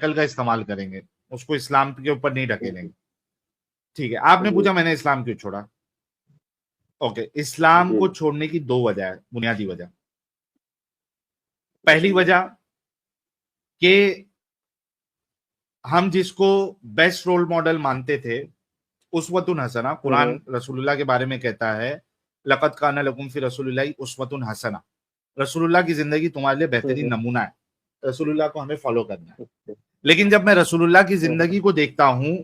शक्ल का इस्तेमाल करेंगे, उसको इस्लाम के ऊपर नहीं ढकेलेंगे। ठीक है, आपने पूछा मैंने इस्लाम क्यों छोड़ा। ओके, इस्लाम को जी छोड़ने की दो वजह है, बुनियादी वजह। पहली बताइए। वजह कि हम जिसको बेस्ट रोल मॉडल मानते थे, उस्वतुन हसना, कुरान रसूलुल्लाह के बारे में कहता है, लक़द काना लकुम फी रसूलिल्लाहि उस्वतुन हसना, रसूलुल्लाह की जिंदगी तुम्हारे लिए बेहतरीन नमूना है, रसूलुल्लाह को हमें फॉलो करना है। लेकिन जब मैं रसूलुल्लाह की जिंदगी को देखता हूं,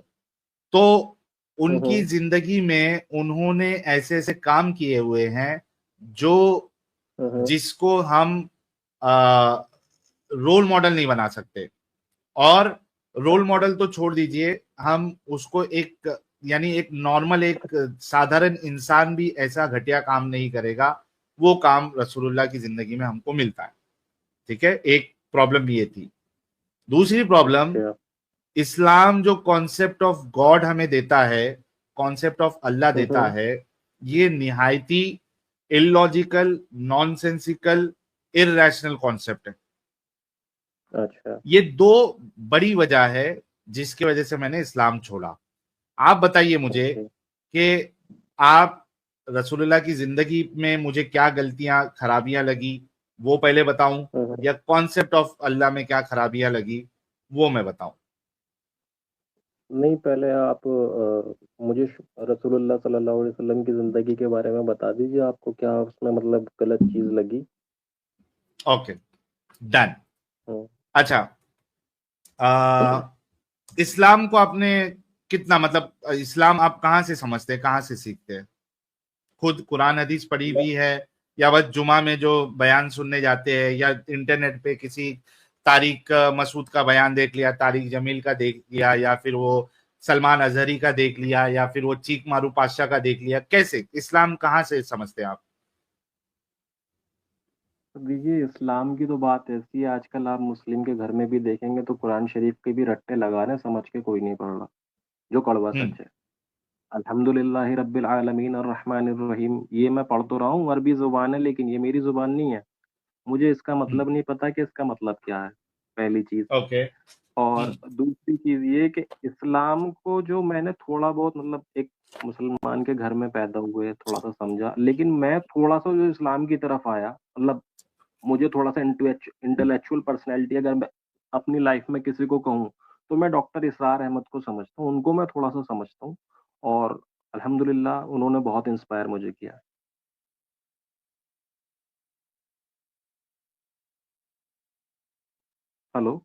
तो उनकी जिंदगी में उन्होंने ऐसे ऐसे काम किए हुए हैं जो जिसको हम रोल मॉडल नहीं बना सकते। और रोल अच्छा। मॉडल तो छोड़ दीजिए, हम उसको एक यानी एक नॉर्मल एक साधारण इंसान भी ऐसा घटिया काम नहीं करेगा, वो काम रसूलुल्लाह की जिंदगी में हमको मिलता है। ठीक है, एक प्रॉब्लम ये थी। दूसरी प्रॉब्लम, अच्छा। इस्लाम जो कॉन्सेप्ट ऑफ गॉड हमें देता है, कॉन्सेप्ट ऑफ अल्लाह देता है, ये निहायती इलॉजिकल, नॉनसेंसिकल, इररेशनल कॉन्सेप्ट है। अच्छा। ये दो बड़ी वजह है जिसकी वजह से मैंने इस्लाम छोड़ा। आप बताइए मुझे ओके। कि आप रसूलुल्लाह की जिंदगी में मुझे क्या गलतियां खराबियां लगी, वो पहले बताऊं, या कॉन्सेप्ट ऑफ अल्लाह में क्या खराबियां लगी, वो मैं बताऊं। नहीं, पहले आप मुझे रसूलुल्लाह सल्लल्लाहु अलैहि वसल्लम की ज़िंदगी के बारे में बता दीजिए, आपको क्या उसमें मतलब गलत चीज़ लगी? Okay, done. हुँ। अच्छा, इस्लाम को आपने कितना, मतलब इस्लाम आप कहाँ से समझते हैं, कहाँ से सीखते हैं? खुद कुरान हदीस पढ़ी मैं हुई है, या बस जुमा में जो बयान सुनने जाते हैं, या इंटरनेट पे किसी तारिक मसूद का बयान देख लिया, तारिक जमील का देख लिया, या फिर वो सलमान अजहरी का देख लिया, या फिर वो चीक मारू पातशाह का देख लिया, कैसे इस्लाम कहाँ से समझते हैं आप? देखिए, इस्लाम की तो बात ऐसी है, आजकल आप मुस्लिम के घर में भी देखेंगे तो कुरान शरीफ के भी रट्टे लगा रहे हैं, समझ के कोई नहीं पढ़ रहा, जो कड़वा हम्म। सच है। अल्हम्दुलिल्लाहि रब्बिल आलमीन अर्रहमानिर रहीम, ये मैं पढ़ तो रहा हूँ, अरबी ज़ुबान है, लेकिन ये मेरी ज़ुबान नहीं है। मुझे इसका हम्म। मतलब नहीं पता कि इसका मतलब क्या है, पहली चीज़। ओके। और दूसरी चीज़ ये कि इस्लाम को जो मैंने थोड़ा बहुत मतलब एक मुसलमान के घर में पैदा हुए, थोड़ा-सा समझा, लेकिन मैं थोड़ा-सा जो इस्लाम की तरफ आया, मतलब मुझे थोड़ा-सा इंटेलेक्चुअल पर्सनैलिटी अगर मैं अपनी लाइफ़ में किसी को कहूँ, तो मैं डॉक्टर इसरार अहमद को समझता हूँ, उनको मैं थोड़ा-सा समझता हूँ और अल्हम्दुलिल्लाह उन्होंने बहुत इंस्पायर मुझे किया। हेलो,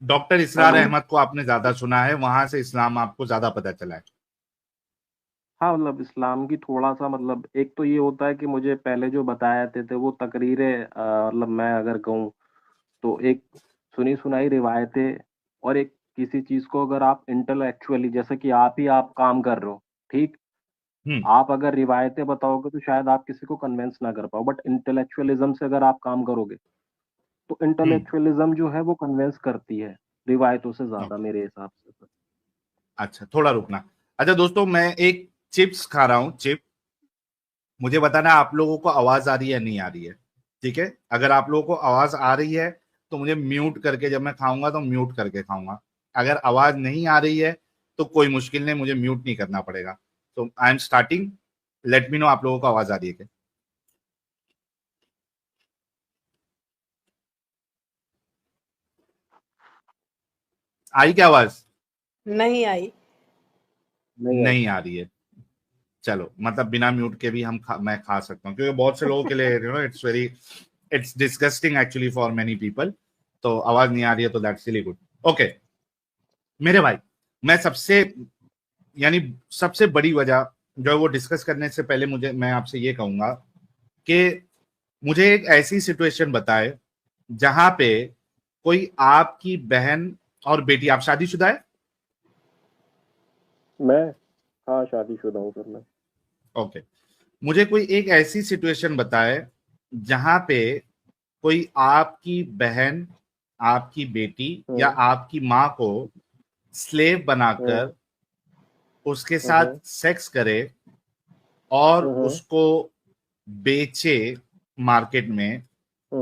डॉक्टर इसरार हेलो। अहमद को आपने ज्यादा सुना है, वहां से इस्लाम आपको ज्यादा पता चला है। हाँ, मतलब इस्लाम की थोड़ा-सा मतलब एक तो ये होता है कि मुझे पहले जो बताए जाते थे वो तकरीरें मतलब मैं अगर कहूँ तो एक सुनी-सुनाई रिवायतें और एक किसी चीज़ को अगर आप इंटेलेक्चुअली जैसे कि आप काम कर रहे हो, ठीक? हम्म। आप अगर रिवायतें बताओगे तो शायद आप किसी को कन्विंस ना कर पाओ, बट इंटेलेक्चुअलिज़्म से अगर आप काम करोगे, तो हम्म। इंटेलेक्चुअलिज़्म जो है वो कन्विंस करती है, रिवायतों से ज़्यादा ओके, मेरे हिसाब से तो। अच्छा थोड़ा रुकना। अच्छा दोस्तों, मैं एक चिप्स खा रहा हूँ, चिप। मुझे बताना आप लोगों को आवाज आ रही है या नहीं आ रही है। ठीक है, अगर आप लोगों को आवाज आ रही है तो मुझे म्यूट करके, जब मैं खाऊंगा तो म्यूट करके खाऊंगा। अगर आवाज नहीं आ रही है तो कोई मुश्किल नहीं, मुझे म्यूट नहीं करना पड़ेगा। तो I am starting, let me know आप लोगों को आवाज आ रही है क्या। आई क्या आवाज? नहीं आई। नहीं आई। नहीं आ रही है। चलो, मतलब बिना म्यूट के भी मैं खा सकता हूँ, क्योंकि बहुत से लोगों के लिए it's very, it's disgusting actually for many people. तो आवाज नहीं आ रही है तो दैट्स रियली गुड। ओके मेरे भाई, मैं यानी सबसे बड़ी वजह जो है वो डिस्कस करने से पहले मैं आपसे ये कहूंगा कि मुझे एक ऐसी सिचुएशन बताए जहां पे कोई आपकी बहन और बेटी, आप शादीशुदा है? मैं हाँ, शादीशुदा हूँ सर मैं। ओके, मुझे कोई एक ऐसी सिचुएशन बताए जहां पे कोई आपकी बहन, आपकी बेटी, या हुँ, आपकी माँ को स्लेव हुँ, बनाकर उसके हुँ, साथ हुँ, सेक्स करे और हुँ, हुँ, उसको बेचे मार्केट में,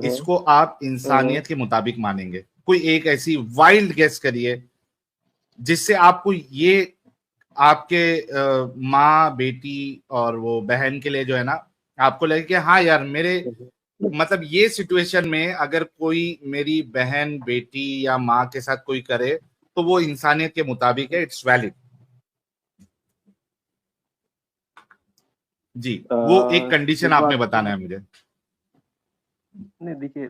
इसको आप इंसानियत के मुताबिक मानेंगे? कोई एक ऐसी वाइल्ड गेस करिए जिससे आपको ये आपके माँ बेटी और वो बहन के लिए जो है ना, आपको लगे कि हाँ यार मेरे मतलब ये सिचुएशन में अगर कोई मेरी बहन बेटी या माँ के साथ कोई करे तो वो इंसानियत के मुताबिक है, इट्स वैलिड। जी, वो एक कंडीशन एक आपने बात बताना है मुझे। नहीं, देखिए,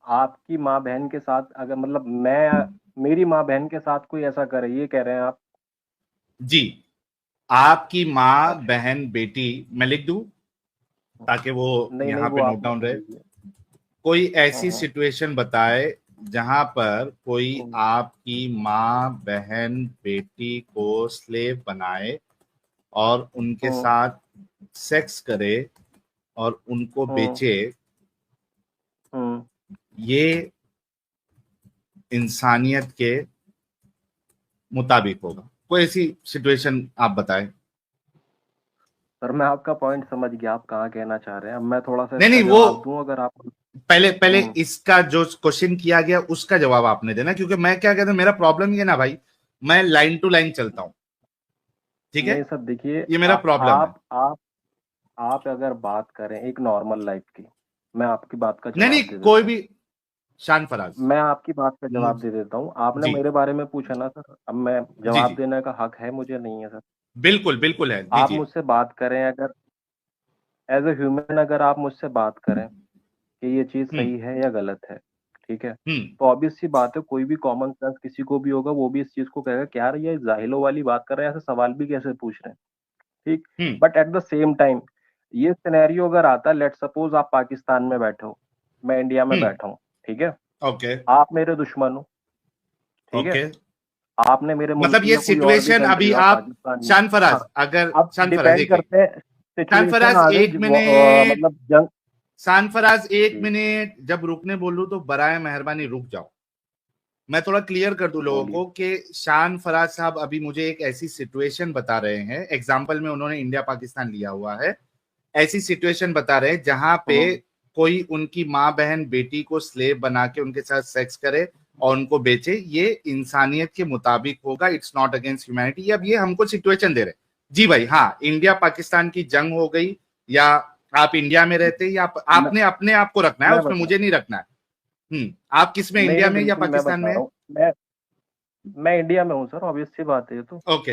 आपकी माँ बहन के साथ अगर मतलब मैं मेरी माँ बहन के साथ कोई ऐसा करे, ये कह रहे हैं आप? जी, आपकी माँ अच्छा, बहन बेटी, मैं लिख दूं ताकि वो नहीं नहीं, यहाँ वो पे आप नोट मत डाउन रहे। कीजिए। कोई हाँ ऐसी हाँ। सिचुएशन बताए जहां पर कोई हम्म, आपकी माँ बहन बेटी को स्लेव बनाए और उनके हम्म, साथ सेक्स करे और उनको हम्म, बेचे, हम्म। ये इंसानियत के मुताबिक होगा? कोई ऐसी सिचुएशन आप बताएं। सर, मैं आपका पॉइंट समझ गया, आप कहाँ कहना चाह रहे हैं। अब मैं थोड़ा सा नहीं इसका नहीं, वो जवाब दूं अगर आप। पहले पहले हम्म। इसका जो क्वेश्चन किया गया उसका जवाब आपने देना, क्योंकि मैं क्या कहता हूं, मेरा प्रॉब्लम ये ना भाई, मैं लाइन टू लाइन चलता हूं, ठीक है? नहीं सर, देखिए, ये मेरा प्रॉब्लम है। आप अगर बात करें एक नॉर्मल लाइफ की, मैं आपकी बात का नहीं नहीं, जवाब दे कोई देता हूँ। भी, शान फराज, मैं आपकी बात का मुझ जवाब दे देता हूँ। आपने जी मेरे बारे में पूछा ना सर, अब मैं जी जवाब जी, देने का हक है मुझे, नहीं है सर? बिल्कुल बिल्कुल है, आप दीजिए। मुझसे बात करें अगर एज ए ह्यूमन, अगर आप मुझसे बात करें कि ये चीज़ हम्म सही है या गलत है, ठीक है? हम्म तो ऑब्वियस सी बात है, कोई भी कॉमन सेंस किसी को भी होगा, वो भी इस चीज़ को कहेगा कि यार ये जाहिलों वाली बात कर रहे हैं, ऐसे सवाल भी कैसे पूछ रहे हैं, ठीक? Hmm but at the same time ये सिनेरियो अगर आता है, लेट सपोज आप पाकिस्तान में बैठे हो, मैं इंडिया में हम्म। बैठा हूँ, ठीक है? ओके आप मेरे दुश्मन हो, ठीक है? ओके, आपने मेरे मुल्क मतलब ये या कोई और भी सिचुएशन कंट्री अभी हो, आप, पाकिस्तान में। शान फराज, हाँ, अगर अब शान फराज डिपेंड एक करते हैं, शान सिचुएशन फराज आ गई एक मिनट, मतलब जंग। शान फराज एक जी, मिनट, जब रुकने बोलूं तो बराए मेहरबानी रुक जाओ। मैं थोड़ा क्लियर कर दूं लोगों बोलिए। को कि शान फराज साहब अभी मुझे एक ऐसी सिचुएशन बता रहे हैं, एग्जाम्पल में उन्होंने इंडिया पाकिस्तान लिया हुआ है, ऐसी सिचुएशन बता रहे हैं जहां पे हम्म, कोई उनकी माँ बहन बेटी को स्लेव बना के उनके साथ सेक्स करे और उनको बेचे, ये इंसानियत के मुताबिक होगा, इट्स नॉट अगेंस्ट ह्यूमैनिटी। अब ये हमको सिचुएशन दे रहे हैं जी भाई, हाँ इंडिया पाकिस्तान की जंग हो गई, या आप इंडिया में रहते, या मैं आपने अपने आप को रखना है मैं उसमें, बता मुझे नहीं रखना है। आप किस में, नहीं इंडिया नहीं, में या बिल्कुल मैं पाकिस्तान बता में? रहा हूँ। मैं इंडिया में हूँ सर, ऑब्वियस सी बात है ये तो। ओके,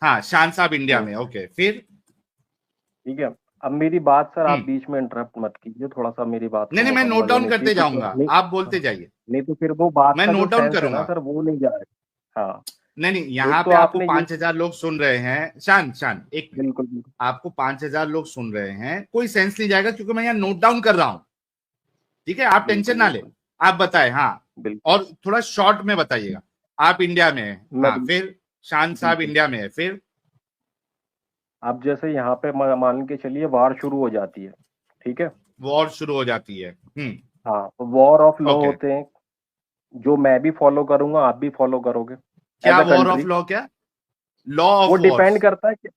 हाँ शान साहब इंडिया हम्म, में, ओके फिर। ठीक है। अब मेरी बात सर, आप हम्म, बीच में इंटरप्ट मत कीजिए, थोड़ा सा मेरी बात नहीं को नहीं, मैं नोट मुकम्मल डाउन होने करते चाहिए, क्योंकि जाऊंगा, नहीं। आप बोलते हाँ, जाइए, नहीं तो फिर वो बात मैं का जो नोट डाउन सेंस है ना करूंगा। सर, वो नहीं जाएगा। हाँ, नहीं नहीं, एक यहाँ तो पे आपको आपने ये 5,000 लोग सुन रहे हैं, शान शान एक मिनट, बिल्कुल बिल्कुल। आपको 5,000 लोग सुन रहे हैं, कोई सेंस नहीं जाएगा क्योंकि मैं यहाँ नोट डाउन कर रहा हूँ, ठीक है? आप टेंशन बिल्कुल ना ले, बिल्कुल। आप बताएं, हाँ, बिल्कुल। और थोड़ा शॉर्ट में बताइएगा। आप इंडिया में हैं, मैं हाँ फिर, शान साहब बिल्कुल। इंडिया में है, फिर? अब जैसे यहाँ पे मान के चलिए वार शुरू हो जाती है, ठीक है? वॉर शुरू हो जाती है। हाँ, तो वॉर ऑफ लॉ ओके, होते हैं, जो मैं भी फॉलो करूंगा, आप भी फॉलो करोगे एज क्या a war of country. Law, क्या लॉ वो ऑफ डिपेंड वॉर्स? करता है कि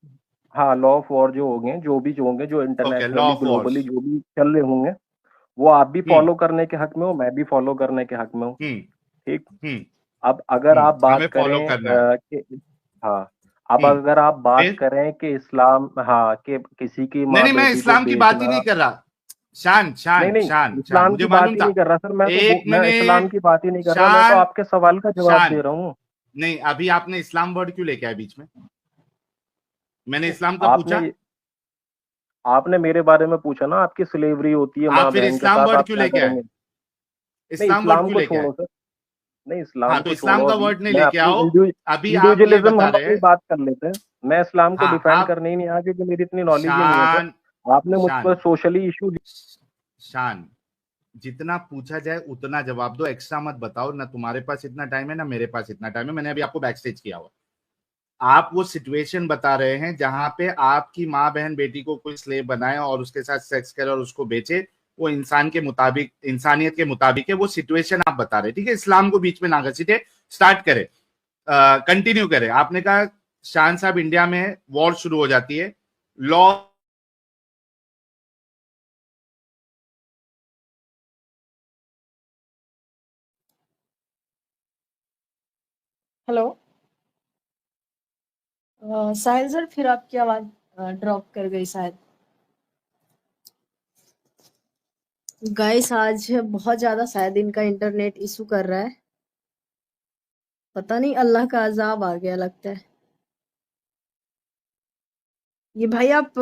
हाँ, लॉ ऑफ वॉर जो होंगे, जो होंगे, जो okay, law internationally of Wars. Globally जो भी चल रहे होंगे, वो आप भी हम्म फॉलो करने के हक में हो, मैं भी फॉलो करने के हक में हूँ, हम्म ठीक? हम्म अब अगर आप हमें बात फॉलो करें करना है। कि हाँ, अब हम्म अगर आप बात फिर? करें कि इस्लाम, हाँ, कि किसी की नहीं माँ नहीं, मैं बेटी को इस्लाम की बात ही बेचना। नहीं कर रहा, शान नहीं शान नहीं, शान शान, इस्लाम मुझे की बात मालूम ही था। नहीं कर रहा सर, एक मैं इस्लाम मिनट, की बात ही नहीं कर रहा, मैं तो शान आपके सवाल का जवाब दे शान, रहा हूँ। नहीं अभी आपने इस्लाम वर्ड क्यों लेके आए बीच में? मैंने इस्लाम का आपने पूछा? आपने मेरे बारे में पूछा ना, आपकी स्लेवरी होती है आप माँ फिर बहन के इस्लाम साथ, वर्ड आप क्यों क्या लेके आए? करेंगे? नहीं, इस्लाम वर्ड इस्लाम क्यों को लेके आए? छोड़ो सर। नहीं, हाँ इस्लाम तो को इस्लाम छोड़ो का अभी। वर्ड नहीं मैं लेके अपनी आओ। अभी आप ये इंडिविजुअलिज्म बता हम रहे, अपनी बात कर लेते हैं। मैं इस्लाम को हाँ डिफेंड आप, करने ही नहीं आया, क्योंकि मेरी इतनी नॉलेज ही नहीं है शान सर। आपने मुझ शान पर सोशली इशू। शान, जितना पूछा जाए उतना जवाब दो, एक्स्ट्रा मत बताओ, ना तुम्हारे पास इतना टाइम है ना मेरे पास इतना टाइम है, मैंने अभी आपको बैक स्टेज किया हुआ। आप वो सिचुएशन बता रहे हैं जहां पे आपकी माँ बहन बेटी को कोई स्लेव बनाए और उसके साथ सेक्स करे और उसको बेचे, वो इंसान के मुताबिक, इंसानियत के मुताबिक है, वो सिचुएशन आप बता रहे हैं, ठीक है? इस्लाम को बीच में ना घसीटे, स्टार्ट करें, कंटिन्यू करें। आपने कहा शान साहब इंडिया में वॉर शुरू हो जाती है, लॉ हेलो। साहिल सर, फिर आपकी आवाज ड्रॉप कर गई शायद। गाइस, आज बहुत ज्यादा शायद इनका इंटरनेट इशू कर रहा है। पता नहीं, अल्लाह का अजाब आ गया लगता है। ये भाई आप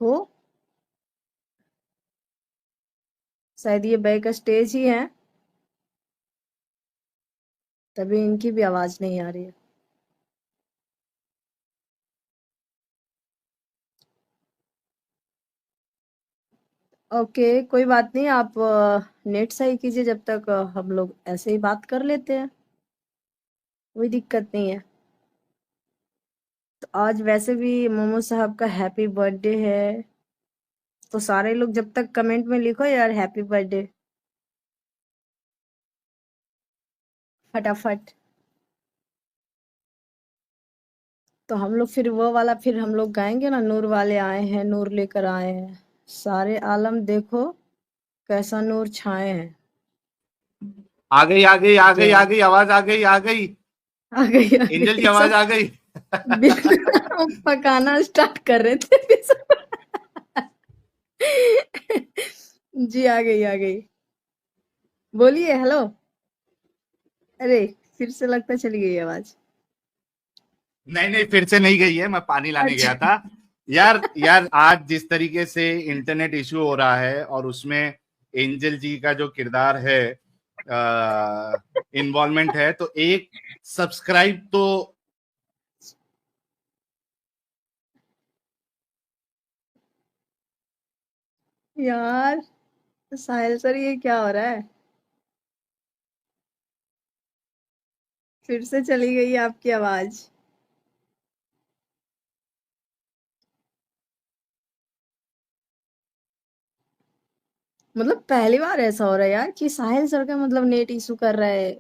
हो, शायद ये बैक स्टेज ही है, तभी इनकी भी आवाज नहीं आ रही है। ओके, कोई बात नहीं, आप नेट सही कीजिए, जब तक हम लोग ऐसे ही बात कर लेते हैं, कोई दिक्कत नहीं है। तो आज वैसे भी मोमो साहब का हैप्पी बर्थडे है, तो सारे लोग जब तक कमेंट में लिखो यार हैप्पी बर्थडे फटाफट, तो हम लोग फिर वो वाला फिर हम लोग गाएंगे ना, नूर वाले आए हैं, नूर लेकर आए हैं, सारे आलम देखो कैसा नूर छाए हैं। आ गई आ गई आ गई जय आ गई, आवाज आ गई आ गई। आ एंजल की गई आवाज सब। आ गई। बिल्कुल पकाना स्टार्ट कर रहे थे फिर सब। जी, आ गई आ गई, बोलिए हेलो। अरे, फिर से लगता चली गई आवाज। नहीं नहीं, फिर से नहीं गई है, मैं पानी लाने गया अच्छा। था। यार यार, आज जिस तरीके से इंटरनेट इशू हो रहा है और उसमें एंजल जी का जो किरदार है, इन्वॉल्वमेंट है, तो एक सब्सक्राइब तो यार साहिल सर, ये क्या हो रहा है? फिर से चली गई आपकी आवाज। मतलब पहली बार ऐसा हो रहा है यार कि साहिल सर का मतलब नेट इशू कर रहा है,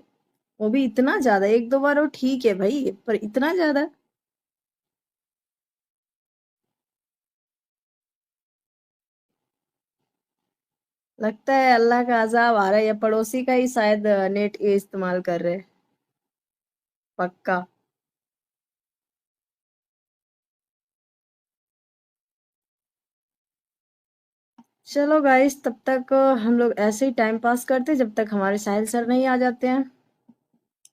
वो भी इतना ज्यादा। एक दो बार वो ठीक है भाई, पर इतना ज्यादा। लगता है अल्लाह का अजाब आ रहा है, या पड़ोसी का ही शायद नेट ये इस्तेमाल कर रहे हैं, पक्का। चलो गाइस, तब तक हम लोग ऐसे ही टाइम पास करते जब तक हमारे साहिल सर नहीं आ जाते हैं,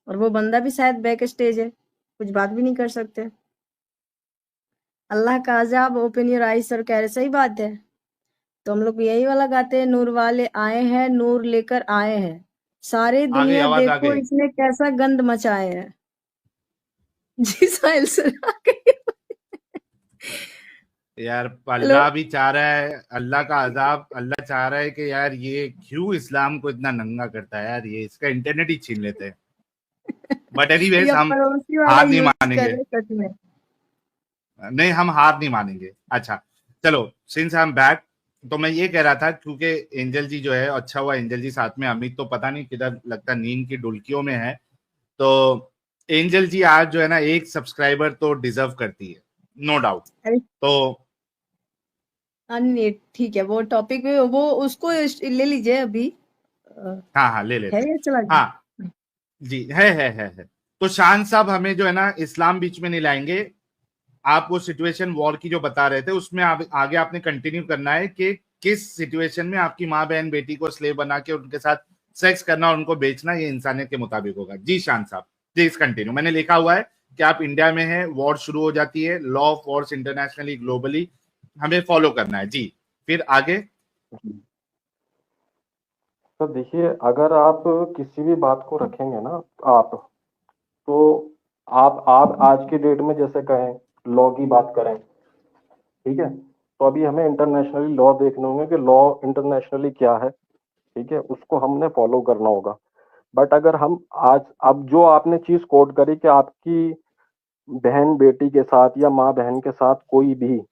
और वो बंदा भी शायद बैक स्टेज है, कुछ बात भी नहीं कर सकते। अल्लाह का अजाब ओपन योर आईज सर कह रहे, सही बात है। तो हम लोग यही वाला गाते हैं, नूर वाले आए हैं, नूर लेकर आए हैं, सारी आ गई, दुनिया आवाज आ देखो गई। इसने कैसा गंद मचाए है। जी साहिल सर आ गए। यार, हेलो। अल्लाह भी चाह रहा है, अल्लाह का अजाब, अल्लाह चाह रहा है कि यार ये क्यों इस्लाम को इतना नंगा करता है, यार ये इसका इंटरनेट ही छीन लेते हैं। बट एनीवेज, या हम पड़ोसी वाला हार नहीं यूज कर मानेंगे। रहे सच में। नहीं, हम हार नहीं मानेंगे। अच्छा, चलो, सिंस आई एम बैक, तो मैं ये कह रहा था, क्योंकि एंजल जी जो है, अच्छा हुआ एंजल जी साथ में, अमित तो पता नहीं किधर, लगता नींद की डुलकियों में है। तो एंजल जी आज जो है ना, एक सब्सक्राइबर तो डिजर्व करती है, नो डाउट। अरे तो हाँ, नहीं ठीक है, वो टॉपिक में वो उसको ले लीजिए अभी। अ, हाँ हाँ, ले है लेते हैं। या चला हाँ गया? जी, है। तो शान साहब, हमें जो है ना इस्लाम बीच में नहीं लाएंगे। आप वो सिचुएशन वॉर की जो बता रहे थे, उसमें आगे आपने कंटिन्यू करना है कि किस सिचुएशन में आपकी माँ बहन बेटी को स्लेव बना के उनके साथ सेक्स करना और उनको बेचना, ये इंसानियत के मुताबिक होगा। जी शान साहब, प्लीज कंटिन्यू। मैंने लिखा हुआ है कि आप इंडिया में हैं, वॉर शुरू हो जाती है, law of Wars internationally globally हमें फॉलो करना है जी। फिर आगे। तो देखिए, अगर आप किसी भी बात को रखेंगे ना, आप तो आप आज की डेट में जैसे कहें, लॉ की बात करें, ठीक है, तो अभी हमें इंटरनेशनली लॉ देखने होंगे कि लॉ इंटरनेशनली क्या है, ठीक है, उसको हमने फॉलो करना होगा। बट अगर हम आज, अब जो आपने चीज कोट करी कि आपकी बहन बेटी के साथ या माँ बहन के साथ कोई भी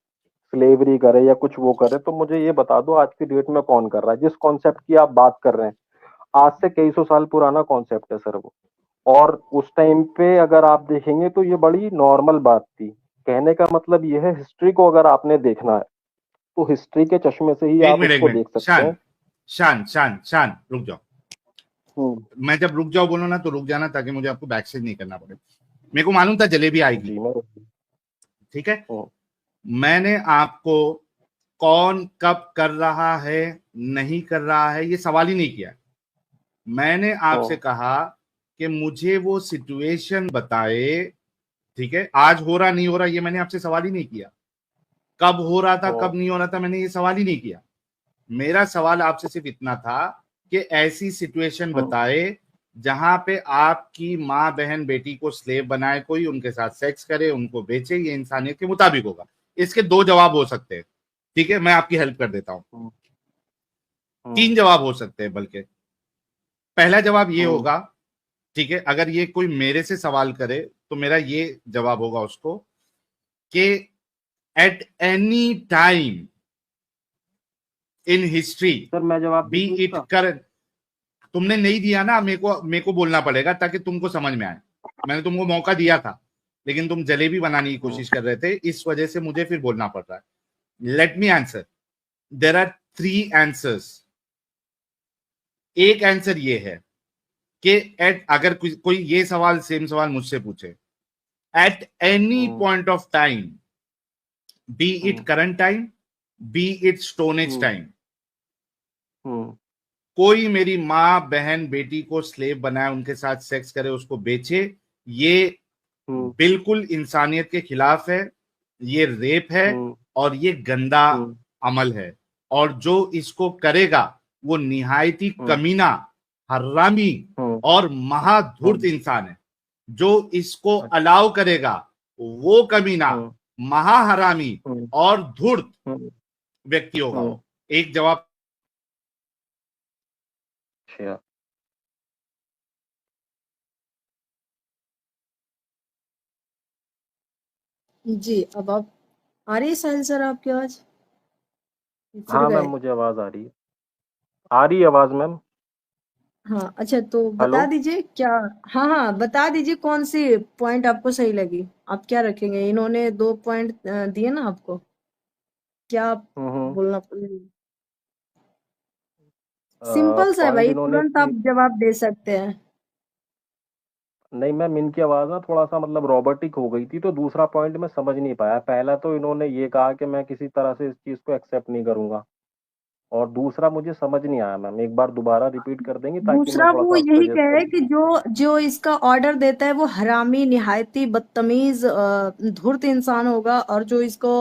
स्लेवरी करे या कुछ वो करे, तो मुझे ये बता दो आज की डेट में कौन कर रहा है? जिस कॉन्सेप्ट की आप बात कर रहे हैं, आज से कई सौ साल पुराना कॉन्सेप्ट है सर वो। और उस टाइम पे अगर आप देखेंगे तो ये बड़ी नॉर्मल बात थी। कहने का मतलब ये है, हिस्ट्री को अगर आपने देखना है तो हिस्ट्री के चश्मे से ही एक आप मिनट एक उसको मिनट, देख सकते शान हैं। शान शान शान, रुक जाओ। मैं जब रुक जाओ बोलो ना तो रुक जाना, ताकि मुझे आपको बैकसेज नहीं करना पड़े। मेरे को मालूम था जलेबी आएगी, जी मैं ठीक है। मैंने आपको कौन कब कर रहा है नहीं कर रहा है ये सवाल ही नहीं किया। मैंने आपसे कहा कि मुझे वो सिचुएशन बताए, ठीक है। आज हो रहा नहीं हो रहा ये मैंने आपसे सवाल ही नहीं किया। कब हो रहा था कब नहीं हो रहा था मैंने ये सवाल ही नहीं किया। मेरा सवाल आपसे सिर्फ इतना था कि ऐसी सिचुएशन बताए जहां पे आपकी माँ बहन बेटी को स्लेव बनाए कोई, उनके साथ सेक्स करे, उनको बेचे, ये इंसानियत के मुताबिक होगा। इसके 2 जवाब हो सकते हैं, ठीक है। मैं आपकी हेल्प कर देता हूं। 3 जवाब हो सकते हैं बल्कि। पहला जवाब ये होगा, ठीक है, अगर ये कोई मेरे से सवाल करे तो मेरा ये जवाब होगा उसको कि at any time in history sir मैं जवाब बी दूं इट इसका? कर। तुमने नहीं दिया ना, मेरे को बोलना पड़ेगा ताकि तुमको समझ में आए। मैंने तुमको मौका दिया था लेकिन तुम जलेबी बनाने की कोशिश कर रहे थे, इस वजह से मुझे फिर बोलना पड़ रहा है। Let me answer. There are 3 answers. एक आंसर ये है कि एट, अगर कोई ये सवाल सेम सवाल मुझसे पूछे, at any point of time, B it current time, B it stone age time, कोई मेरी माँ बहन बेटी को स्लेव बनाए, उनके साथ सेक्स करे, उसको बेचे, ये बिल्कुल इंसानियत के खिलाफ है, ये रेप है और ये गंदा अमल है। और जो इसको करेगा वो निहायती कमीना, हरामी और महाधूर्त इंसान है। जो इसको अलाउ करेगा वो कमीना, महाहरामी और धूर्त व्यक्ति होगा। एक जवाब। जी, अब आप आ रही है साहिल सर आपकी आवाज? फिर हाँ मैम गए? मुझे आवाज आ रही है, आ रही है आवाज मैम। हाँ, अच्छा तो बता हेलो। दीजिए क्या। हाँ हाँ, बता दीजिए कौन सी पॉइंट आपको सही लगी। आप क्या रखेंगे? इन्होंने 2 पॉइंट दिए ना आपको, क्या आप बोलना सिंपल सा है पॉइंट भाई, इन्होंने तुरंत कि आप जवाब दे सकते हैं। नहीं मैम, इनकी आवाज ना थोड़ा सा मतलब रोबोटिक हो गई थी, तो दूसरा पॉइंट मैं समझ नहीं पाया। पहला तो इन्होंने ये कहा कि मैं किसी तरह से इस चीज को एक्सेप्ट नहीं करूंगा, और दूसरा मुझे समझ नहीं आया मैम। एक बार दोबारा रिपीट कर देंगे ताकि मैं दूसरा थोड़ा वो सा यही सजेस्ट कहे कर कि जो जो इसका ऑर्डर देता है वो हरामी, निहायती बदतमीज, धूर्त इंसान होगा, और जो इसको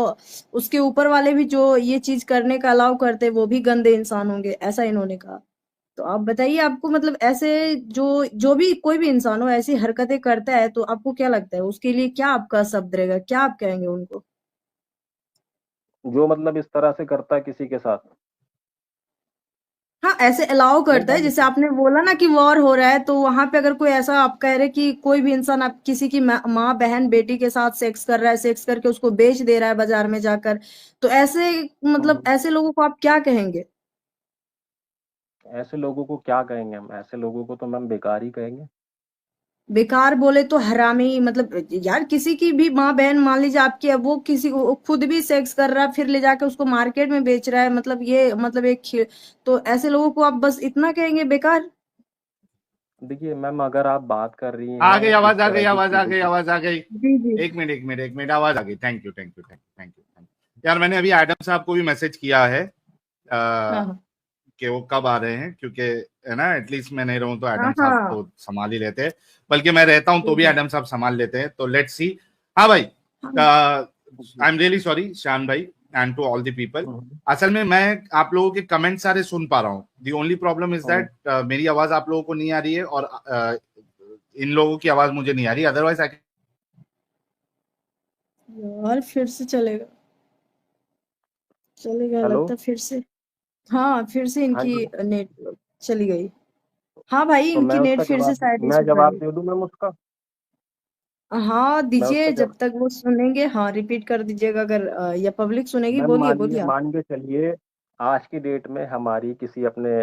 उसके ऊपर वाले भी जो ये चीज करने का अलाउ करते हैं वो भी गंदे इंसान होंगे, ऐसा इन्होंने कहा। तो आप बताइए, आपको मतलब ऐसे जो भी कोई भी इंसान हो ऐसी हरकतें करता है तो आपको क्या लगता है उसके लिए क्या आपका शब्द रहेगा, क्या आप कहेंगे उनको? जो मतलब इस तरह से करता है किसी के साथ। हाँ, ऐसे अलाउ नहीं करता है, मैम, जैसे आपने बोला ना कि वॉर हो रहा है, तो वहां पे अगर कोई ऐसा आप कह रहे कि कोई भी इंसान आप किसी की माँ बहन बेटी के साथ सेक्स कर रहा है, सेक्स करके उसको बेच दे रहा है बाजार में जाकर, तो ऐसे मतलब ऐसे लोगों को आप क्या कहेंगे? ऐसे लोगों को क्या कहेंगे हम? ऐसे लोगों को तो मैम बेकार ही कहेंगे। बेकार बोले तो हरामी, मतलब यार किसी की भी माँ बहन, मान लीजिए आपकी, अब वो किसी को खुद भी सेक्स कर रहा है फिर ले जाके उसको मार्केट में बेच रहा है, मतलब ये मतलब तो ऐसे लोगों को आप बस इतना कहेंगे बेकार? देखिए मैम, अगर आप बात कर रही आ गई हैं इस आवाज, आ गई तरह की आवाज, आ चीजों गई की। आवाज, आ गई। जी जी। एक मिनट आवाज आ गई। Thank you thank you thank you thank you thank you यार। मैंने अभी एडम साहब को भी मैसेज किया है हाँ हाँ कि वो कब आ रहे हैं, क्योंकि है ना, एटलीस्ट मैं नहीं रहूं तो हाँ एडम साहब हाँ, तो संभाल ही लेते हैं, बल्कि मैं रहता हूं तो भी ठीक है। एडम साहब संभाल लेते हैं। तो लेट्स सी। हाँ भाई, हाँ I am really sorry Shyam भाई and to all the people. असल में मैं आप लोगों के कमेंट सारे सुन पा रहा हूँ। The only problem is that मेरी आवाज आप लोगों को नहीं आ रही है और इन लोगों की आवाज मुझे नहीं आ रही। अदरवाइज यार फिर से चलेगा हेलो। लगता है फिर से। हाँ, फिर से हाँ इनकी जी। नेट चली गई। हाँ भाई, तो मैं इनकी नेट उसका फिर से जवाब शायद मैं इशू कर जवाब रही दे दूं मैम उसका? है। हाँ मैं उसका दीजिए, जब जवाब तक वो सुनेंगे। हाँ, रिपीट कर दीजिएगा अगर या पब्लिक सुनेगी। मैम, बोलिए बोलिए आप। मान के चलिए आज की डेट में हमारी किसी अपने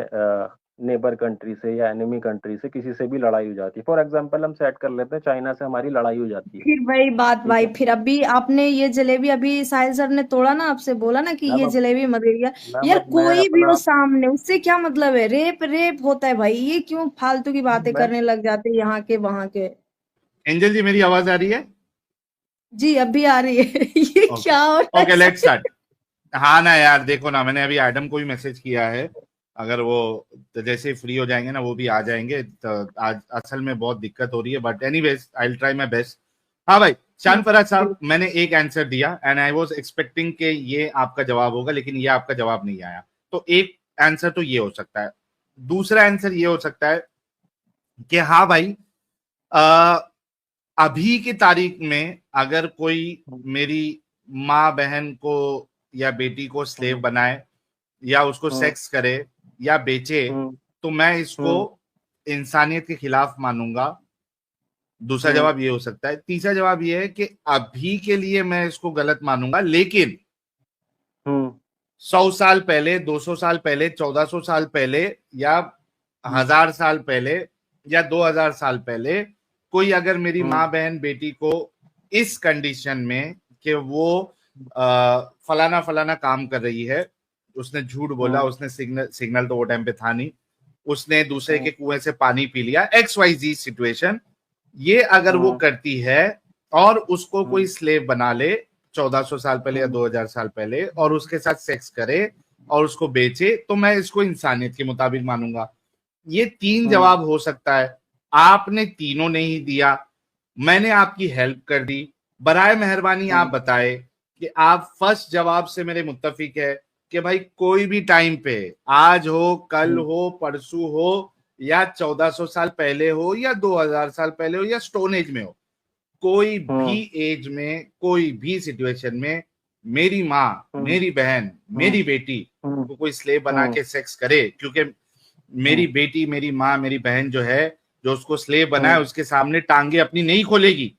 नेबर कंट्री से या एनिमी कंट्री से किसी से भी लड़ाई हो जाती है। फॉर एग्जांपल हम सेट कर लेते हैं चाइना से हमारी लड़ाई हो जाती है, फिर वही बात ठीक भाई, है। फिर अभी आपने ये जलेबी अभी साहिल सर ने तोड़ा ना, आपसे बोला ना कि ये मैम जलेबी मत गिरिया। मैम यार अब मैं कोई भी हो अपना सामने, उससे क्या मतलब है? रेप रेप होता है भाई, ये क्यों फालतू की बातें मैम करने लग जाते हैं यहाँ के वहां के। एंजल जी मेरी आवाज आ रही है? जी अभी आ रही है। ये ओके क्या हो रहा है ओके, लेट्स साहिल? स्टार्ट। हाँ ना यार, देखो ना, मैंने अभी एडम को भी मैसेज किया है, अगर वो तो जैसे फ्री हो जाएंगे ना वो भी आ जाएंगे। तो आज असल में बहुत दिक्कत हो रही है, but anyways I will try my best. हाँ भाई, शान फराज साहब, मैंने एक आंसर दिया एंड आई वाज एक्सपेक्टिंग कि ये आपका जवाब होगा, लेकिन ये आपका जवाब नहीं आया। तो एक आंसर तो ये हो सकता है। दूसरा आंसर ये हो सकता है कि हाँ भाई, अभी की तारीख में अगर कोई मेरी माँ बहन को या बेटी को स्लेव बनाए या उसको सेक्स करे या बेचे, तो मैं इसको इंसानियत के खिलाफ मानूंगा। दूसरा जवाब ये हो सकता है। तीसरा जवाब ये है कि अभी के लिए मैं इसको गलत मानूंगा, लेकिन 100 साल पहले, 200 साल पहले, 1400 साल पहले या 1000 साल पहले या 2000 साल पहले कोई अगर मेरी माँ बहन बेटी को इस कंडीशन में कि वो फलाना फलाना काम कर रही है, उसने झूठ बोला, उसने सिग्नल तो वो टाइम पे था नहीं, उसने दूसरे के कुएं से पानी पी लिया, XYZ सिचुएशन, ये अगर वो करती है और उसको कोई स्लेव बना ले 1400 साल पहले या 2000 साल पहले और उसके साथ सेक्स करे और उसको बेचे, तो मैं इसको इंसानियत के मुताबिक मानूंगा। ये तीन जवाब हो सकता है। आपने तीनों नहीं दिया, मैंने आपकी हेल्प कर दी। बराए मेहरबानी आप बताए कि आप फर्स्ट जवाब से मेरे मुत्तफिक है कि भाई कोई भी टाइम पे, आज हो, कल हो, परसों हो या 1400 साल पहले हो या 2000 साल पहले हो या स्टोन एज में हो, कोई भी एज में, कोई भी सिचुएशन में मेरी माँ, मेरी बहन, मेरी बेटी को कोई स्लेव बना के सेक्स करे, क्योंकि मेरी बेटी, मेरी माँ, मेरी बहन जो है, जो उसको स्लेव बनाए, उसके सामने टांगे अपनी नहीं खोलेगी।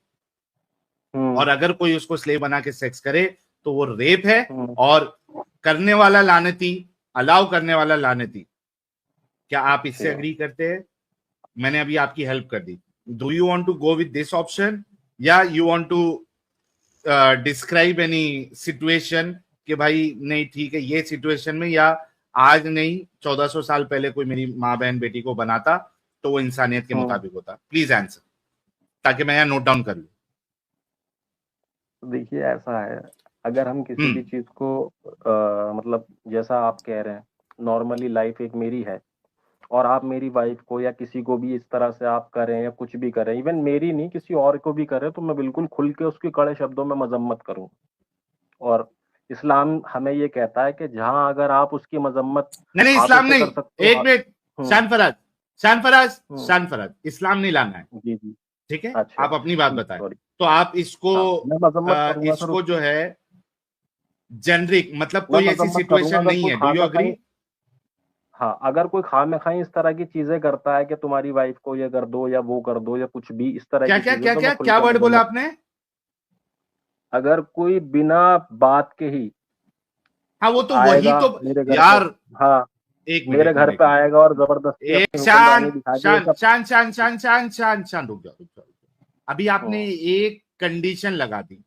और अगर कोई उसको स्लेव बना के सेक्स करे तो वो रेप है, और करने वाला लानती, अलाउ करने वाला लानती। क्या आप इससे अग्री करते हैं? मैंने अभी आपकी हेल्प कर दी। Do you want to go with this option या you want to describe any situation कि भाई नहीं ठीक है, ये सिचुएशन में या आज नहीं 1400 साल पहले कोई मेरी माँ बहन बेटी को बनाता तो वो इंसानियत के मुताबिक होता? प्लीज आंसर, ताकि मैं यहाँ नोट डाउन कर लूं। देखिए ऐसा है, अगर हम किसी भी चीज को मतलब जैसा आप कह रहे हैं, नॉर्मली लाइफ एक मेरी है और आप मेरी वाइफ को या किसी को भी इस तरह से आप करें या कुछ भी करें, इवन मेरी नहीं किसी और को भी करें, तो मैं बिल्कुल खुल के उसकी कड़े शब्दों में मजम्मत करूं। और इस्लाम हमें ये कहता है कि जहां अगर आप उसकी मजम्मत नहीं, हाथों इस्लाम से नहीं, कर सकते हो एक मिनट, शानफराज, शानफराज, शानफराज, इस्लाम नहीं लाना है, जी जी, ठीक है? अच्छा आप अपनी बात बताएं। सॉरी, तो आप इसको हाँ मैं मजम्मत करूंगा सर इसको उसकी, जो है जेनरिक, मतलब मैं कोई ऐसी मजम्मत करूंगा सिचुएशन अगर नहीं कोई है। डू यू खामा अग्री? खाई, हाँ अगर कोई खामे खाई इस तरह की चीजें करता है कि तुम्हारी वाइफ को ये कर दो या वो कर दो या कुछ भी इस तरह क्या की क्या चीजें, क्या तो क्या मैं खुल क्या के वर्ड बोला मजम्मत, आपने? अगर कोई बिना बात के ही हाँ वो तो वही आएगा तो मेरे घर पे, यार। हाँ एक मिनट, मेरे एक घर मिनट, एक पे मिनट, आएगा और जबरदस्ती एक अपनी शान हुक्मरानी दिखा के ये शान सब, शान शान शान शान शान शान रुक जाओ, रुक जाओ, रुक जाओ। अभी आपने हम्म, एक कंडीशन लगा दी।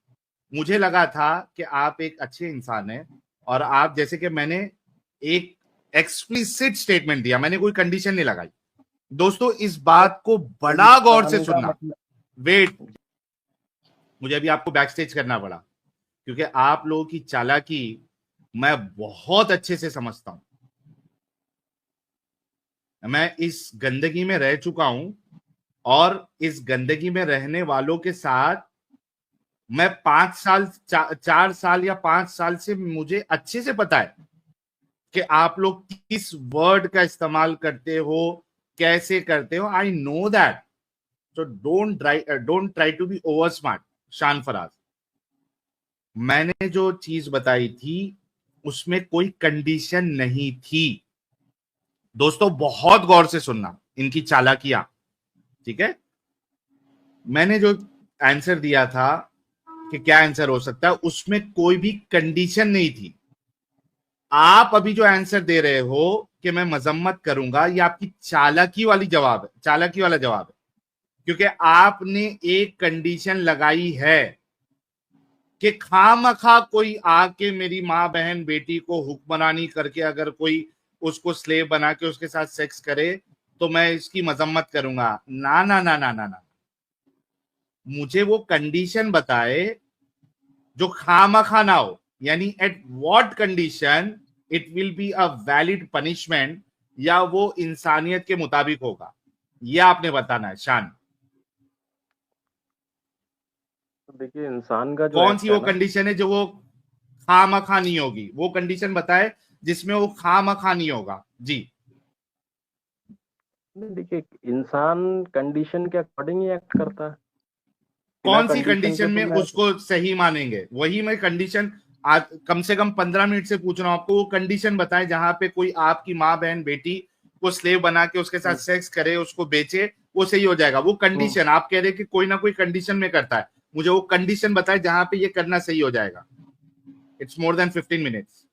मुझे लगा था कि आप एक अच्छे इंसान हैं और आप, जैसे कि मैंने एक एक्सप्लिसिट स्टेटमेंट दिया, मैंने कोई कंडीशन नहीं लगाई। दोस्तों इस बात को बड़ा गौर से इंसान का सुनना। मतलब, वेट, मुझे अभी आपको बैक स्टेज करना पड़ा, क्योंकि आप लोगों की चालाकी मैं बहुत अच्छे से समझता हूं। मैं इस गंदगी में रह चुका हूं और इस गंदगी में रहने वालों के साथ मैं 5 साल, 4 साल या 5 साल से मुझे अच्छे से पता है कि आप लोग किस वर्ड का इस्तेमाल करते हो, कैसे करते हो। I know that. So don't try to be over smart, शान फराज। मैंने जो चीज बताई थी उसमें कोई कंडीशन नहीं थी। दोस्तों बहुत गौर से सुनना इनकी चालाकियां, ठीक है? मैंने जो आंसर दिया था कि क्या आंसर हो सकता है, उसमें कोई भी कंडीशन नहीं थी। आप अभी जो आंसर दे रहे हो कि मैं मजम्मत करूंगा, ये आपकी चालाकी वाली जवाब है, चालाकी वाला जवाब है, क्योंकि आपने एक कंडीशन लगाई है कि खामखा कोई आके मेरी माँ बहन बेटी को हुक्मरानी करके अगर कोई उसको स्लेव बना के उसके साथ सेक्स करे तो मैं इसकी मजम्मत करूंगा। ना ना ना ना ना ना, मुझे वो कंडीशन बताए जो खामखा ना हो, यानी at what condition it will be a valid punishment, या वो इंसानियत के मुताबिक होगा, ये आपने बताना है। शान, तो देखिए इंसान का जो कौन सी एक्ट वो है ना, कंडीशन है जो वो खामखा नहीं होगी, वो कंडीशन बताए जिसमें वो खामखा नहीं होगा। जी, नहीं देखिए इंसान कंडीशन के अकॉर्डिंग ही एक्ट करता है, बिना कौन सी कंडीशन कंडीशन के तो में मैं उसको सही मानेंगे, वही मैं कंडीशन आज कम से कम 15 मिनट से पूछ रहा हूं आपको। वो कंडीशन बताएं जहां पे कोई आपकी माँ बहन बेटी को स्लेव बना के उसके साथ सेक्स करे, उसको बेचे, वो सही हो जाएगा। वो कंडीशन आप कह रहे हैं कि कोई ना कोई कंडीशन में करता है, मुझे वो कंडीशन बताए जहां पे ये करना सही हो जाएगा। It's more than 15 minutes.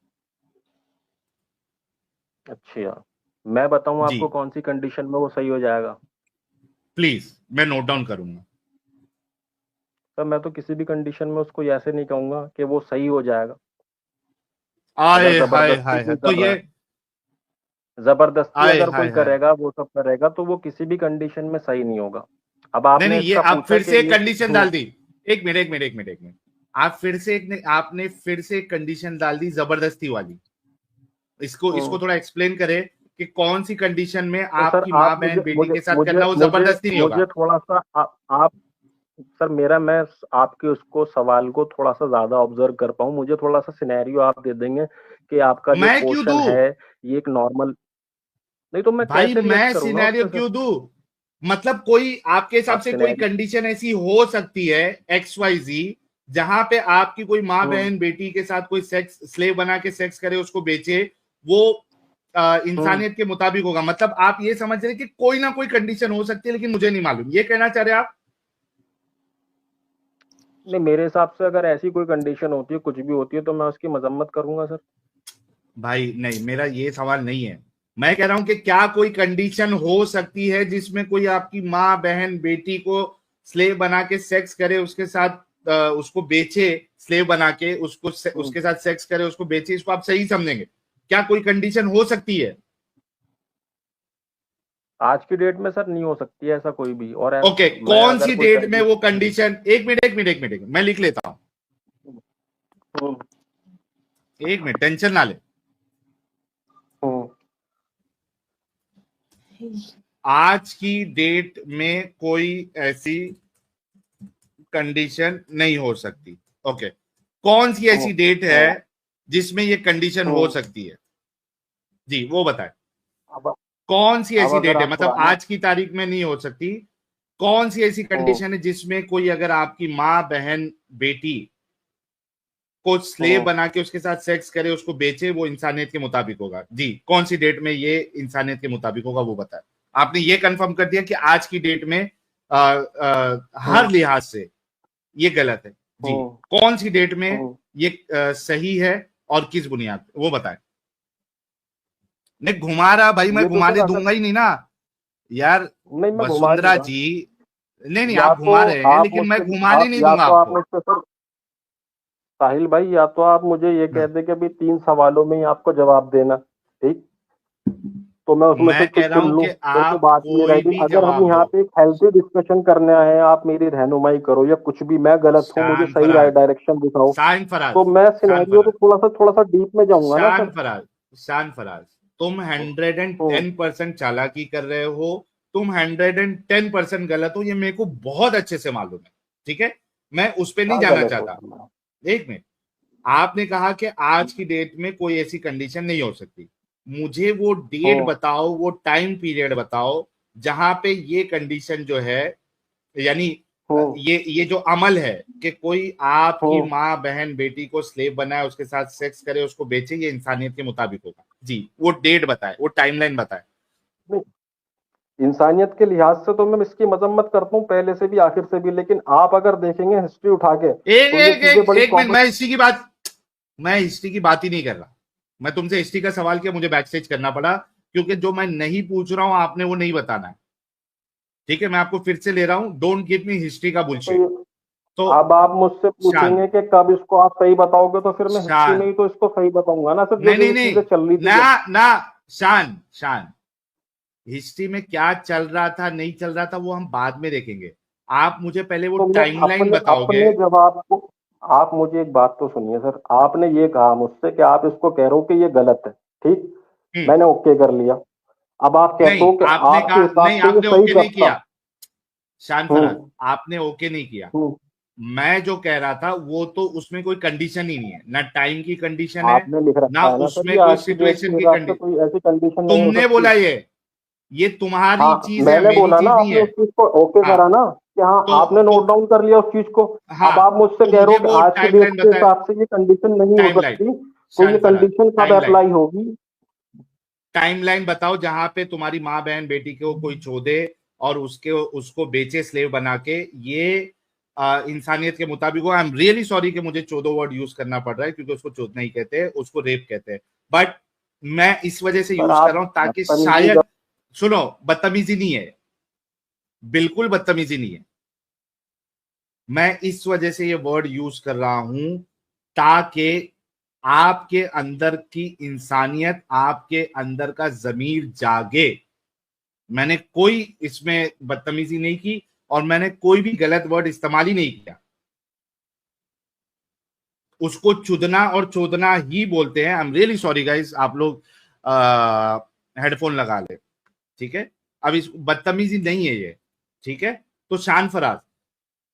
अच्छा, मैं बताऊं जी आपको कौन सी कंडीशन में वो सही हो जाएगा? प्लीज, मैं नोट डाउन करूंगा। सर मैं तो किसी भी कंडीशन में उसको ऐसे नहीं कहूंगा कि वो सही हो जाएगा। अगर आए हाय जबरदस्ती हाय हाय, कोई तो कर रहा ये है, जबरदस्ती आए अगर कोई हाय हाय, करेगा, वो सब करेगा, तो वो किसी भी कंडीशन में सही नहीं होगा। अब नहीं आपने नहीं, ये इसका आप पूछा फिर कि से एक ये कंडीशन जो डाल दी। एक मिनट एक मिनट एक मिनट एक मिनट, आप फिर से आपने फिर से एक कंडीशन डाल दी जबरदस्ती वाली। इसको इसको थोड़ा एक्सप्लेन करें कि कौन सी कंडीशन में तो सर आपकी माँ आप बहन मुझे बेटी मुझे के साथ मुझे करना वो मुझे जबरदस्ती नहीं मुझे होगा। थोड़ा सा आप सर मेरा मैं आपके उसको सवाल को थोड़ा सा ज्यादा ऑब्जर्व कर पाऊं, मुझे थोड़ा सा सिनेरियो आप दे देंगे कि आपका जो मैं क्यों क्वेश्चन दूं है ये एक नॉर्मल, नहीं तो मैं भाई, कैसे रिएक्ट मैं करूं ना उस सिनेरियो पे सर? क्यों दूं? मतलब कोई आपके हिसाब आप से कोई सिनेरियो कंडीशन ऐसी हो सकती है XYZ जहां पे आपकी कोई माँ बहन बेटी के साथ कोई सेक्स स्लेव बना के सेक्स करे, उसको बेचे, वो इंसानियत के मुताबिक होगा। मतलब आप ये समझ रहे हैं कि कोई ना कोई कंडीशन हो सकती है, लेकिन मुझे नहीं मालूम, ये कहना चाह रहे हैं आप? नहीं, मेरे हिसाब से अगर ऐसी कोई कंडीशन होती है, कुछ भी होती है, तो मैं उसकी मजम्मत करूंगा सर। भाई नहीं, मेरा ये सवाल नहीं है। मैं कह रहा हूं कि क्या कोई कंडीशन हो सकती है जिसमें कोई आपकी माँ बहन बेटी को स्लेव बना के सेक्स करे, उसके साथ उसको बेचे, स्लेव बना के उसको उसके साथ सेक्स करे, उसको बेचे, इसको आप सही समझेंगे? क्या कोई कंडीशन हो सकती है? आज की डेट में सर नहीं हो सकती है ऐसा कोई भी, और ओके, मैं कौन अगर सी कोई डेट में वो कंडीशन कंडीशन, एक मिनट एक मिनट एक मिनट मैं लिख लेता हूं, एक मिनट टेंशन ना ले। आज की डेट में कोई ऐसी कंडीशन नहीं हो सकती। ओके, कौन सी ऐसी डेट है जिसमें ये कंडीशन हो सकती है? जी वो बताए, अब कौन सी अब ऐसी अगर डेट है, आप मतलब पुराना आज की तारीख में नहीं हो सकती, कौन सी ऐसी कंडीशन है जिसमें कोई अगर आपकी माँ बहन बेटी को स्लेव बना के उसके साथ सेक्स करे, उसको बेचे, वो इंसानियत के मुताबिक होगा? जी, कौन सी डेट में ये इंसानियत के मुताबिक होगा वो बताए। आपने ये कंफर्म कर दिया कि आज की डेट में हर लिहाज से ये गलत है। जी, कौन सी डेट में ये सही है और किस बुनियाद पे, वो बताएं। नहीं घुमा रहा भाई, मैं ये तो सर घुमाने अगर दूंगा ही नहीं ना यार। नहीं, मैं घुमा नहीं वसुंधरा रहा। जी, नहीं नहीं, या आप तो घुमा रहे हैं, आप लेकिन मैं मुझसे घुमाने आप नहीं या दूंगा तो आप आपको। मुझसे सर, साहिल भाई, या तो आप मुझे ये कह हाँ, दे कि अभी 3 सवालों में ही आपको जवाब देना, ठीक, तो मैं उसमें से मैं कुछ कह रहा चुन हूं लूं, कि फिर तो आप बात कोई मेरा भी। भी अगर हम जवाब यहाँ दो। पे एक हेल्थी डिस्कशन करने आए हैं, आप मेरी रहनुमाई करो, या कुछ भी, मैं गलत हूँ, मुझे शान सही फराज, डायरेक्शन दिखाओ, शान फराज, तो मैं शान सिनेरियो फराज, को थोड़ा सा डीप में जाऊंगा ना शान सर। फराज, शान फराज, तुम हम्म, 110% चालाकी कर रहे हो, तुम 110% गलत हो, ये मेरे को बहुत अच्छे से मालूम है। ठीक है, मैं उस पर नहीं क्या जाना गलत हो चाहता। सर मैं? एक मिनट, आपने कहा कि आज की डेट में कोई ऐसी कंडीशन नहीं हो सकती, मुझे वो डेट हम्म, बताओ, वो टाइम पीरियड बताओ जहां पे ये कंडीशन जो है, यानी हम्म, ये जो अमल है कि कोई आपकी हम्म। माँ बहन बेटी को स्लेव बनाए, उसके साथ सेक्स करे, उसको बेचे, ये इंसानियत के मुताबिक होगा। जी, वो डेट बताए, वो टाइमलाइन बताए। नहीं, इंसानियत के लिहाज से तो मैं इसकी मजम्मत करता हूँ पहले से भी आखिर से भी, लेकिन आप अगर देखेंगे हिस्ट्री उठा के, एक तो ये एक चीजें एक बड़ी एक मिनट, कॉमन। मैं हिस्ट्री की बात ही नहीं कर रहा। मैं तुमसे हिस्ट्री का सवाल किया, मुझे बैक स्टेज करना पड़ा। क्योंकि जो मैं नहीं पूछ रहा हूं आपने वो नहीं बताना है। ठीक है, मैं आपको फिर से ले रहा हूं, डोंट गिव मी हिस्ट्री का बुलशिट। तो अब आप मुझसे शान, पूछेंगे कि कब इसको आप सही बताओगे, तो फिर मैं हिस्ट्री में शान, ही तो इसको सही बताऊंगा ना सर, जो नहीं जो नहीं ये चीजें नहीं, चल रही थी। ना ना, शान शान, हिस्ट्री में क्या चल रहा था नहीं चल रहा था वो हम बाद में देखेंगे। आप मुझे पहले वो तो मैं टाइमलाइन अपने बताओगे। अपने जवाब को, आप मुझे एक बात तो सुनिए सर, आपने ये कहा मुझसे कि आप इसको कह रहे हो कि ये गलत है, ठीक, हम्म, मैंने ओके कर लिया। अब आप कहते नहीं हो कि आपने आपके कहा, हिसाब नहीं से ये आपने सही ओके नहीं कब था। किया, शान फराज, हम्म आपने ओके नहीं किया। हम्म मैं जो कह रहा था वो तो उसमें कोई कंडीशन ही नहीं है, ना टाइम की कंडीशन है, आपने लिख ना रखा है ना सर, उसमें ये कोई आज की डेट सिचुएशन के की हिसाब से कंडीशन। कोई ऐसी कंडीशन नहीं हो तुमने सकती। बोला ये तुम्हारी हाँ, चीज है, मैंने मेरी बोला ना, चीज नहीं आपने है। उस चीज को ओके हाँ, करा ना, कि हाँ आपने तो नोट डाउन कर लिया उस चीज को। हाँ, अब आप मुझसे तो कह रहे मुझे हो कि वो आज की डेट टाइमलाइन के बताए, हिसाब से ये कंडीशन नहीं हो टाइमलाइन, सकती, तो ये शान फराज, कंडीशन कब टाइमलाइन, अप्लाई होगी। टाइमलाइन बताओ जहां पे तुम्हारी माँ बहन बेटी को कोई चोदे और उसके उसको बेचे स्लेव बना के। ये इंसानियत के मुताबिक हो। आई एम रियली सॉरी कि मुझे चोदो वर्ड यूज करना पड़ रहा है, क्योंकि उसको चोदना ही कहते हैं, उसको रेप कहते हैं। बट मैं इस वजह से सर यूज कर आप रहा हूं ताकि बदतमीजी शायद, सुनो, बदतमीजी नहीं है, बिल्कुल बदतमीजी नहीं है। मैं इस वजह से ये वर्ड यूज कर रहा हूं ताकि आपके अंदर की इंसानियत, आपके अंदर का जमीर जागे। मैंने कोई इसमें बदतमीजी नहीं की और मैंने कोई भी गलत वर्ड इस्तेमाल ही नहीं किया। उसको चुदना और चोदना ही बोलते हैं। आई एम रियली सॉरी गाइस, आप लोग हेडफोन लगा ले, ठीक है। अब इस बदतमीजी नहीं है ये, ठीक है। तो शान फराज,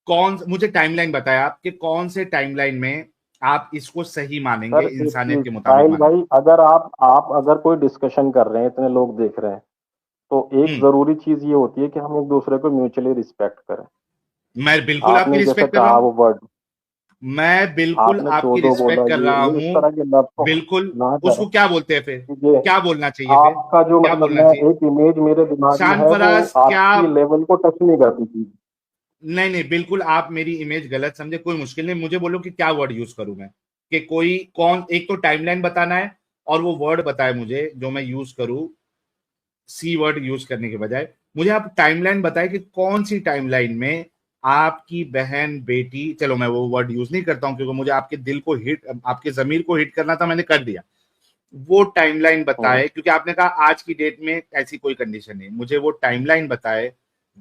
कौन, मुझे टाइमलाइन बताया आप कि कौन से टाइमलाइन में आप इसको सही मानेंगे, सर एक इंसानियत चीज के मुताबिक साहिल मानेंगे। भाई, अगर आप अगर कोई डिस्कशन कर रहे हैं, इतने लोग देख रहे हैं, तो एक हम्म, जरूरी चीज ये होती है कि हम एक दूसरे को म्यूचुअली रिस्पेक्ट करें। मैं बिल्कुल आपकी आपने जैसे रिस्पेक्ट कर रहा कहा हूं, वो वर्ड, मैं बिल्कुल आपने आपकी चोदो बोला, रिस्पेक्ट कर रहा ये इस हूं। तरह के लफ्ज को बिल्कुल, ना करें। उसको क्या बोलते हैं फिर, ये क्या बोलना चाहिए फिर, आपका जो क्या मतलब, बोलना मैं चाहिए? एक इमेज मेरे दिमाग में शान है, वो फराज क्या, आपकी लेवल को टच नहीं करती थी। नहीं नहीं, बिल्कुल आप मेरी इमेज गलत समझे, कोई मुश्किल नहीं। मुझे बोलो कि क्या वर्ड यूज करूं मैं, कि कोई कौन, एक तो टाइमलाइन बताना है और वो वर्ड बताए मुझे जो मैं यूज करूं, सी वर्ड यूज करने के बजाय। मुझे आप टाइमलाइन बताए कि कौन सी टाइमलाइन में आपकी बहन बेटी, चलो मैं वो वर्ड यूज नहीं करता हूं क्योंकि मुझे आपके दिल को हिट, आपके जमीर को हिट करना था, मैंने कर दिया। वो टाइमलाइन हम्म बताए, क्योंकि आपने कहा आज की डेट में ऐसी कोई कंडीशन नहीं, मुझे वो टाइमलाइन बताए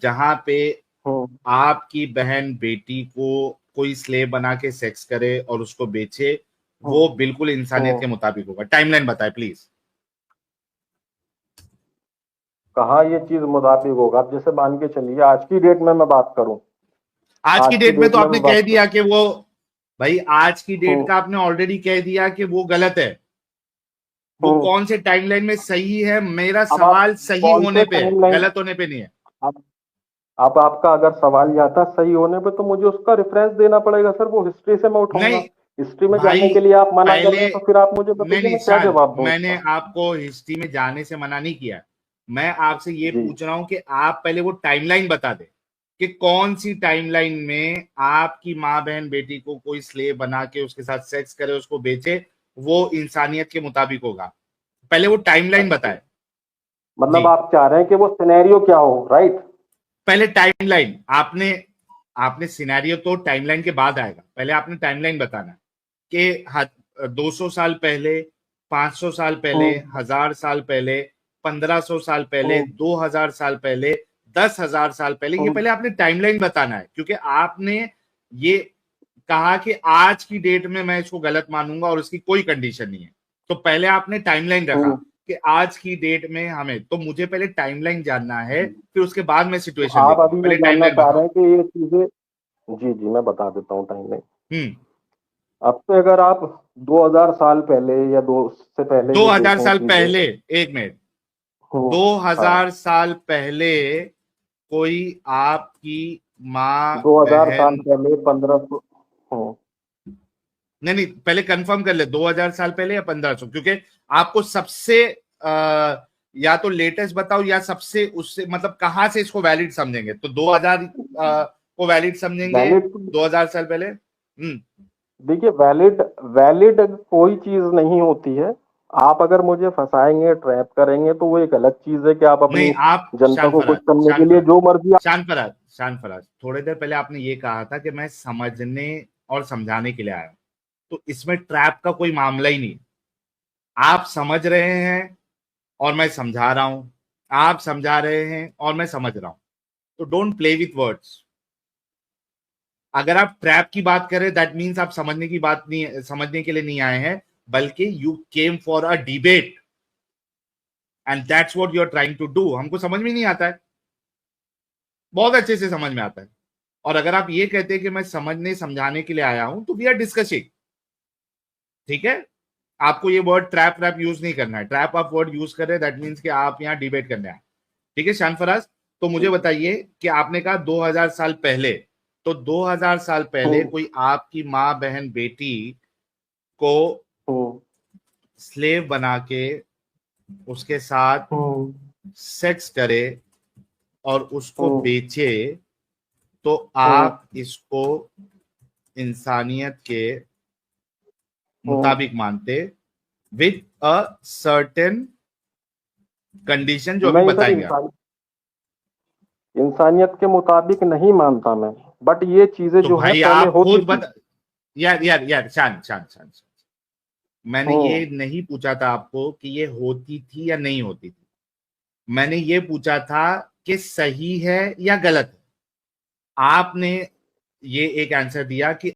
जहां पे हम्म आपकी बहन बेटी को कोई स्लेव बना के सेक्स करे और उसको बेचे, हम्म वो बिल्कुल इंसानियत के हम्म। मुताबिक होगा। टाइमलाइन बताए प्लीज। कहाँ ये चीज मुताबिक होगा? आप जैसे मान के चलिए, आज की डेट में मैं बात करूं, आज की आज की डेट में डेट तो में आपने मैं कह बात दिया करूं। कि वो, भाई आज की डेट हम्म का आपने ऑलरेडी कह दिया कि वो गलत है। वो हम्म। कौन से टाइमलाइन में सही है, मेरा अब आप सवाल सही कौन होने से पे है, टाइमलाइन, गलत होने पे नहीं है। अब अब आपका अगर सवाल ये आता सही होने पे, तो मुझे उसका रेफरेंस देना पड़ेगा सर, वो हिस्ट्री से मैं उठाऊंगा। नहीं हिस्ट्री में भाई, जाने के लिए आप मना कर रहे पहले, हैं, तो फिर आप मुझे नहीं बताइए नहीं मैं क्या शान, जवाब दूं मैंने उसका। आपको हिस्ट्री में जाने से मना नहीं किया। मैं आपसे ये जी। पूछ रहा हूं कि आप पहले वो टाइमलाइन बता दे कि कौन सी टाइमलाइन में आपकी माँ बहन बेटी को कोई स्लेव बना के उसके साथ सेक्स करे, उसको बेचे, वो इंसानियत के मुताबिक होगा। पहले वो टाइमलाइन अच्छा, बताए। जी, मतलब आप चाह रहे हैं कि वो सिनेरियो क्या हो, राइट? पहले टाइमलाइन, आपने आपने सिनेरियो तो टाइमलाइन के बाद आएगा, पहले आपने टाइमलाइन बताना है कि 200 साल पहले, 500 साल पहले, हम्म 1000 साल पहले, 1500 साल पहले, हम्म 2000 साल पहले, 10,000 साल पहले, ये हम्म। पहले आपने टाइमलाइन बताना है। क्योंकि आपने ये कहा कि आज की डेट में मैं इसको गलत मानूंगा और उसकी कोई कंडीशन नहीं है। तो पहले आपने टाइमलाइन रखा हम्म। कि आज की डेट में हमें, तो मुझे पहले टाइमलाइन जानना है, फिर उसके बाद मैं तो सिचुएशन आप देखूंगा। अभी ये पहले जानना टाइमलाइन चाह रहे बताओ। हैं कि ये चीजें, जी जी मैं बता देता हूँ टाइमलाइन। हम्म, अब से अगर आप 2000 साल पहले या दो से पहले दो की हजार देखें साल चीजें। पहले, एक मिनट, हम्म, दो हाँ, हजार साल पहले कोई आपकी माँ 2000 साल बहन, पहले 1500। हम्म। नहीं नहीं, पहले कंफर्म कर ले, 2000 साल पहले या 1500, क्योंकि आपको सबसे या तो लेटेस्ट बताओ या सबसे उससे, मतलब कहाँ से इसको वैलिड समझेंगे, तो 2000 को वैलिड समझेंगे, वैलिड, 2000 साल पहले। हम्म, देखिए वैलिड वैलिड कोई चीज नहीं होती है। आप अगर मुझे फंसाएंगे, ट्रैप करेंगे, तो वो एक अलग चीज है कि आप अपनी नहीं, आप जनता को खुश करने के लिए जो मर्जी शान फराज, थोड़ी देर पहले आपने ये कहा था कि मैं समझने और समझाने के लिए आया हूं, तो इसमें ट्रैप का कोई मामला ही नहीं। आप समझ रहे हैं और मैं समझा रहा हूं, आप समझा रहे हैं और मैं समझ रहा हूं, तो डोंट प्ले विथ वर्ड्स। अगर आप ट्रैप की बात करें, दैट मीन्स आप समझने की बात नहीं, समझने के लिए नहीं आए हैं, बल्कि you came for a debate and that's what you are trying to do. हमको समझ में नहीं आता है, बहुत अच्छे से समझ में आता है। और अगर आप ये कहते हैं कि मैं समझने समझाने के लिए आया हूं, तो वी आर डिस्कसिंग, ठीक है। आपको ये वर्ड ट्रैप रैप यूज नहीं करना है। ट्रैप आप वर्ड यूज कर रहे हैं, दैट मीन्स कि आप यहां डिबेट करने आए, ठीक है शानफराज। तो मुझे बताइए कि आपने कहा 2000 साल पहले, तो 2000 साल पहले कोई आपकी माँ, बहन, बेटी को स्लेव बना के उसके साथ सेक्स करे और उसको बेचे, तो आप इसको इंसानियत के मुताबिक मानते, विथ अ सर्टेन कंडीशन जो अभी नहीं सर, बताएंगे आप। इंसानियत के मुताबिक नहीं मानता मैं, बट ये चीजें तो जो है भाई पहले आप होती खुद थी। बता, यार शान शान शान, मैंने ये नहीं पूछा था आपको कि ये होती थी या नहीं होती थी। मैंने ये पूछा था कि सही है या गलत है। आपने ये एक आंसर दिया कि